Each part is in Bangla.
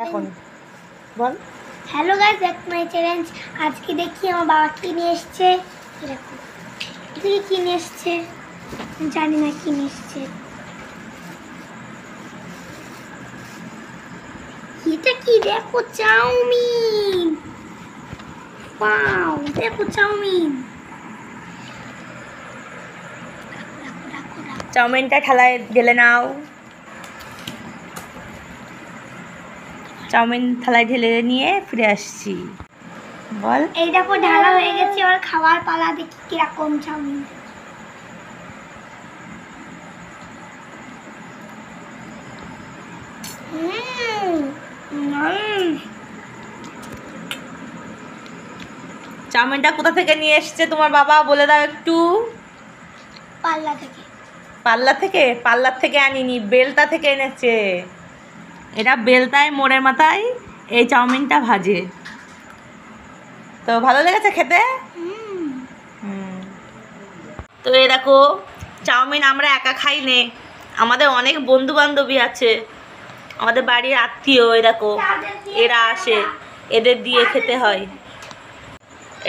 এখন বল। Hello guys, back to my challenge. আজকে দেখি আমার বাবা কি নিয়ে এসছে। এরকম দেখি কি নিয়ে এসছে, জানি না কি নিয়ে এসছে। এটা কি? দেখো চাউমিন। ওয়াও, দেখো চাউমিন। চাউমিনটা ঠালায় ঢেলে নাও। চাউমিন থালায় ঢেলে নিয়ে ফিরে আসছি। বল। এই দেখো ঢালা হয়ে গেছে, আর খাওয়ার পালা। দেখি কিরকম চাউমিন। চাউমিনটা কোথা থেকে নিয়ে এসছে তোমার বাবা, বলে দাও একটু। পাল্লা থেকে। পাল্লার থেকে আনিনি, বেলতা থেকে এনেছে। এটা বেলতায় মোড়ের মাথায় এই চাউমিনটা ভাজে। তো ভালো লেগেছে খেতে। তো এই দেখো, চাউমিন আমরা একা খাই নে, আমাদের অনেক বন্ধু বান্ধবী আছে, আমাদের বাড়ির আত্মীয়। এই দেখো এরা আসে, এদের দিয়ে খেতে হয়।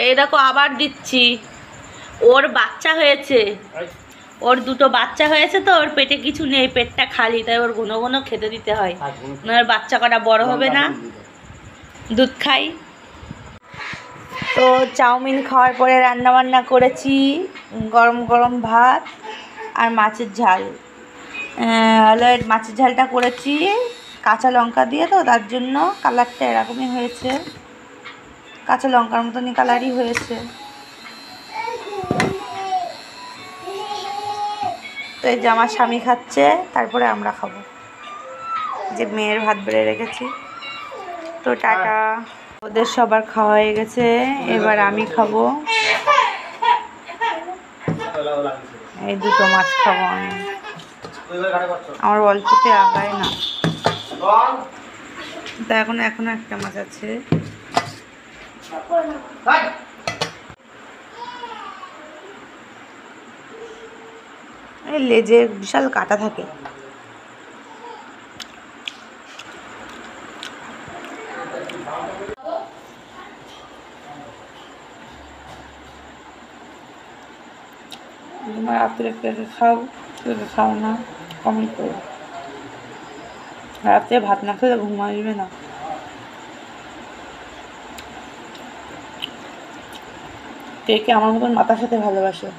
এই দেখো আবার দিচ্ছি। ওর বাচ্চা হয়েছে, ওর দুটো বাচ্চা হয়েছে, তো ওর পেটে কিছু নেই, পেটটা খালি, তাই ওর ঘন ঘন খেতে দিতে হয়, ওর বাচ্চা কটা বড় হবে না। দুধ খাই। তো চাউমিন খাওয়ার পরে রান্নাবান্না করেছি, গরম গরম ভাত আর মাছের ঝাল। মাছের ঝালটা করেছি কাঁচা লঙ্কা দিয়ে, তো তার জন্য কালারটা এরকমই হয়েছে, কাঁচা লঙ্কার মতনই কালারই হয়েছে। তো এই যে আমার স্বামী খাচ্ছে, তারপরে আমরা খাবো, যে মেয়ের ভাত বেড়ে রেখেছি। তো টাটা, ওদের সবার খাওয়া হয়ে গেছে, এবার আমি খাবো। এই দুটো মাছ খাবো আমি, আমার অল্পতে আগায় না। তা এখনো একটা মাছ আছে। এই লেজে বিশাল কাটা থাকে। তোমার রাত্রে খাও, খাও না, কমেন্ট করো। রাত্রে ভাত না খেলে ঘুম আসবে না। কে কে আমার মতন মাথা খেতে ভালোবাসে।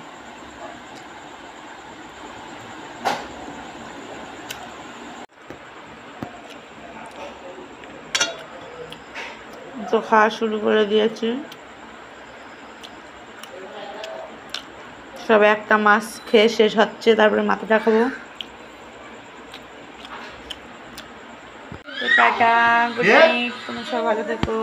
তো খাওয়া শুরু করে দিয়েছি। সব একটা মাছ খেয়ে শেষ হচ্ছে, তারপরে মাথাটা খাবো। টাটা, গুড নাইট, তোমরা সব ভালো থেকো।